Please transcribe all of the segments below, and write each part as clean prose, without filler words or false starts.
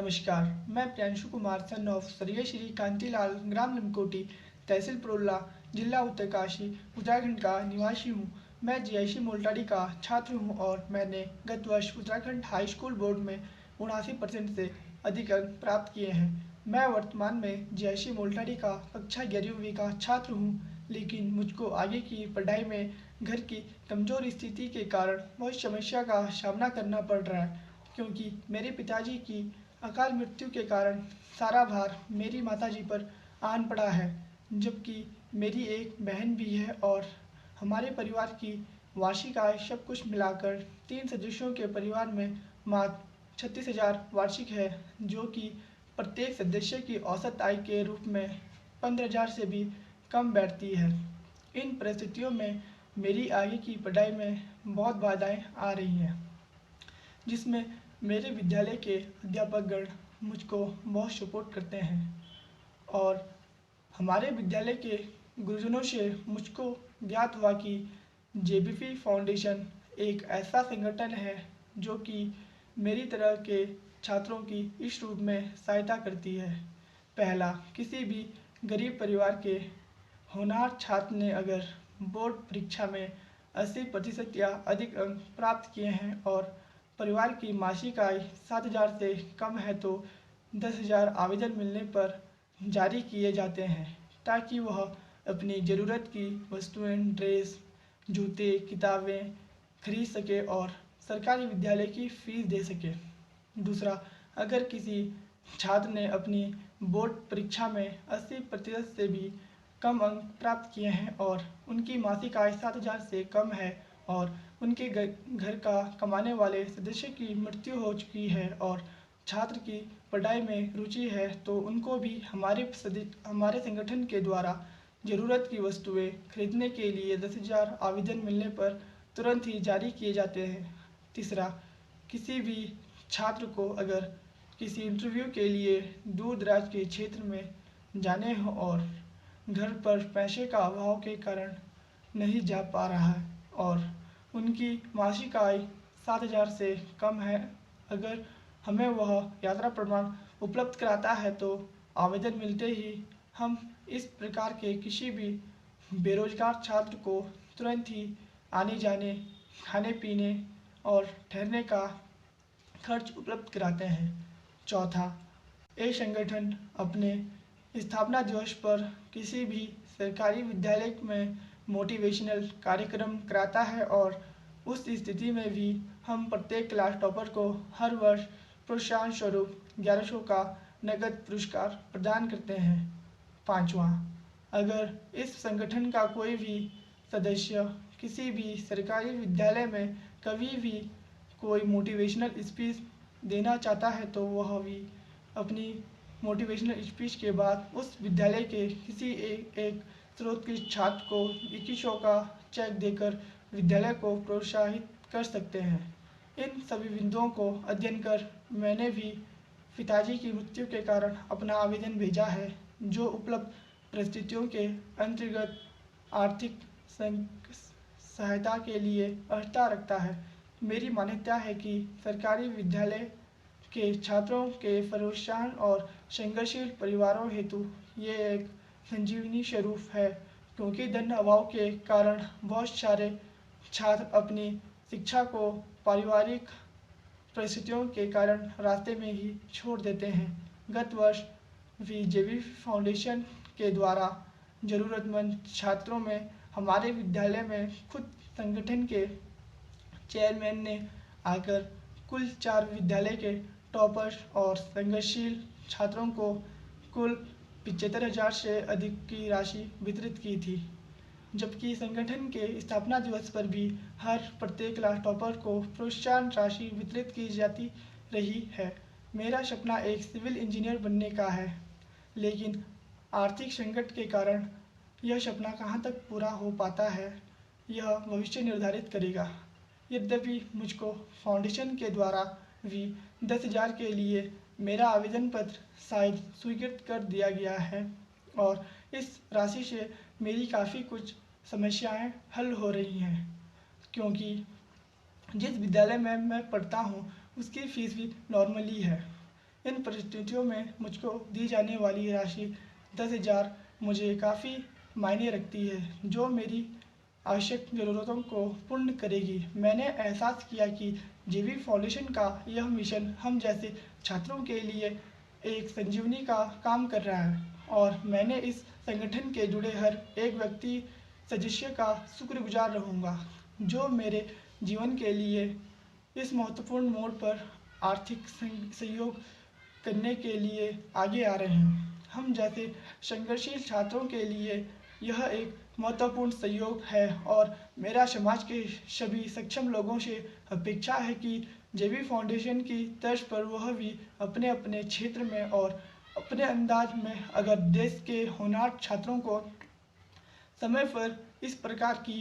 नमस्कार, मैं Priyanshu Kumar son of स्वर्गीय श्री कांतिलाल ग्राम लिमकोटी, तहसील प्रोला, जिला उत्तरकाशी, उत्तराखंड का निवासी हूँ। मैं जीआईसी मोल्टारी का छात्र हूँ और मैंने गत वर्ष उत्तराखंड हाई स्कूल बोर्ड में 79% से अधिक अंक प्राप्त किए हैं। मैं वर्तमान में जीआईसी मोल्टारी का कक्षा 11वीं का छात्र हूँ, लेकिन मुझको आगे की पढ़ाई में घर की कमज़ोर स्थिति के कारण बहुत समस्या का सामना करना पड़ रहा है, क्योंकि मेरे पिताजी की अकाल मृत्यु के कारण सारा भार मेरी माताजी पर आन पड़ा है, जबकि मेरी एक बहन भी है और हमारे परिवार की वार्षिक आय सब कुछ मिलाकर 3 सदस्यों के परिवार में मात्र 36,000 वार्षिक है, जो कि प्रत्येक सदस्य की औसत आय के रूप में 15,000 से भी कम बैठती है। इन परिस्थितियों में मेरी आगे की पढ़ाई में बहुत बाधाएं आ रही हैं, जिसमें मेरे विद्यालय के अध्यापकगण मुझको बहुत सपोर्ट करते हैं और हमारे विद्यालय के गुरुजनों से मुझको ज्ञात हुआ कि जेबीपी फाउंडेशन एक ऐसा संगठन है जो कि मेरी तरह के छात्रों की इस रूप में सहायता करती है। पहला, किसी भी गरीब परिवार के होनहार छात्र ने अगर बोर्ड परीक्षा में 80% या अधिक अंक प्राप्त किए हैं और परिवार की मासिक आय 7,000 से कम है तो 10,000 आवेदन मिलने पर जारी किए जाते हैं, ताकि वह अपनी ज़रूरत की वस्तुएं, ड्रेस, जूते, किताबें खरीद सके और सरकारी विद्यालय की फीस दे सके। दूसरा, अगर किसी छात्र ने अपनी बोर्ड परीक्षा में 80% से भी कम अंक प्राप्त किए हैं और उनकी मासिक आय 7,000 से कम है और उनके घर का कमाने वाले सदस्य की मृत्यु हो चुकी है और छात्र की पढ़ाई में रुचि है, तो उनको भी हमारे संगठन के द्वारा ज़रूरत की वस्तुएं खरीदने के लिए 10,000 आवेदन मिलने पर तुरंत ही जारी किए जाते हैं। तीसरा, किसी भी छात्र को अगर किसी इंटरव्यू के लिए दूर दराज के क्षेत्र में जाने हो और घर पर पैसे का अभाव के कारण नहीं जा पा रहा है और उनकी मासिक आय 7,000 से कम है, अगर हमें वह यात्रा प्रमाण उपलब्ध कराता है तो आवेदन मिलते ही हम इस प्रकार के किसी भी बेरोजगार छात्र को तुरंत ही आने जाने, खाने पीने और ठहरने का खर्च उपलब्ध कराते हैं। चौथा, ये संगठन अपने स्थापना दिवस पर किसी भी सरकारी विद्यालय में मोटिवेशनल कार्यक्रम कराता है और उस स्थिति में भी हम प्रत्येक क्लास टॉपर को हर वर्ष प्रोत्साहन स्वरूप 1100 का नगद पुरस्कार प्रदान करते हैं। पाँचवा, अगर इस संगठन का कोई भी सदस्य किसी भी सरकारी विद्यालय में कभी भी कोई मोटिवेशनल स्पीच देना चाहता है तो वह भी अपनी मोटिवेशनल स्पीच के बाद उस विद्यालय के किसी एक स्रोत के छात्र को 2100 का चेक देकर विद्यालय को प्रोत्साहित कर सकते हैं। इन सभी बिंदुओं को अध्ययन कर मैंने भी पिताजी की मृत्यु के कारण अपना आवेदन भेजा है, जो उपलब्ध परिस्थितियों के अंतर्गत आर्थिक सहायता के लिए अर्हता रखता है। मेरी मान्यता है कि सरकारी विद्यालय के छात्रों के प्रोत्साहन और संघर्षशील परिवारों हेतु ये एक संजीवनी स्वरूप है, क्योंकि धन अभाव के कारण बहुत सारे छात्र अपनी शिक्षा को पारिवारिक परिस्थितियों के कारण रास्ते में ही छोड़ देते हैं। गत वर्ष जेबी फाउंडेशन के द्वारा ज़रूरतमंद छात्रों में हमारे विद्यालय में खुद संगठन के चेयरमैन ने आकर कुल 4 विद्यालय के टॉपर्स और संघर्षशील छात्रों को कुल 75,000 से अधिक की राशि वितरित की थी, जबकि संगठन के स्थापना दिवस पर भी हर प्रत्येक क्लास टॉपर को प्रोत्साहन राशि वितरित की जाती रही है। मेरा सपना एक सिविल इंजीनियर बनने का है, लेकिन आर्थिक संकट के कारण यह सपना कहाँ तक पूरा हो पाता है, यह भविष्य निर्धारित करेगा। यद्यपि मुझको फाउंडेशन के द्वारा भी 10,000 के लिए मेरा आवेदन पत्र शायद स्वीकृत कर दिया गया है और इस राशि से मेरी काफ़ी कुछ समस्याएं हल हो रही हैं, क्योंकि जिस विद्यालय में मैं पढ़ता हूँ उसकी फ़ीस भी नॉर्मली है। इन परिस्थितियों में मुझको दी जाने वाली राशि 10,000 मुझे काफ़ी मायने रखती है, जो मेरी आवश्यक ज़रूरतों को पूर्ण करेगी। मैंने एहसास किया कि जेवी फाउंडेशन का यह मिशन हम जैसे छात्रों के लिए एक संजीवनी का काम कर रहा है और मैंने इस संगठन के जुड़े हर एक व्यक्ति सदस्य का शुक्रगुजार रहूँगा, जो मेरे जीवन के लिए इस महत्वपूर्ण मोड़ पर आर्थिक सहयोग करने के लिए आगे आ रहे हैं। हम जैसे संघर्षशील छात्रों के लिए यह एक महत्वपूर्ण सहयोग है और मेरा समाज के सभी सक्षम लोगों से अपेक्षा है कि जेबी फाउंडेशन की तर्ज पर वह भी अपने अपने क्षेत्र में और अपने अंदाज में अगर देश के होनहार छात्रों को समय पर इस प्रकार की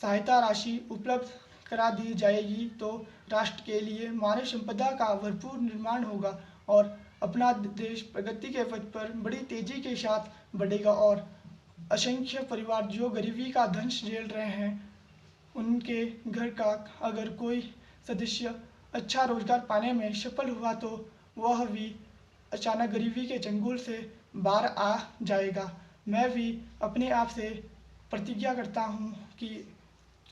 सहायता राशि उपलब्ध करा दी जाएगी तो राष्ट्र के लिए मानव संपदा का भरपूर निर्माण होगा और अपना देश प्रगति के पथ पर बड़ी तेजी के साथ बढ़ेगा और असंख्य परिवार जो गरीबी का दंश झेल रहे हैं उनके घर का अगर कोई सदस्य अच्छा रोजगार पाने में सफल हुआ तो वह भी अचानक गरीबी के चंगुल से बाहर आ जाएगा। मैं भी अपने आप से प्रतिज्ञा करता हूँ कि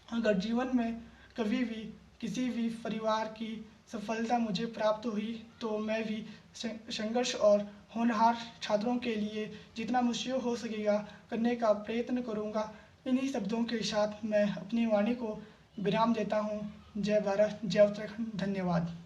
अगर जीवन में कभी भी किसी भी परिवार की सफलता मुझे प्राप्त हुई तो मैं भी संघर्ष और होनहार छात्रों के लिए जितना मुझसे हो सकेगा करने का प्रयत्न करूंगा। इन्हीं शब्दों के साथ मैं अपनी वाणी को विराम देता हूँ। जय भारत, जय उत्तराखंड, धन्यवाद।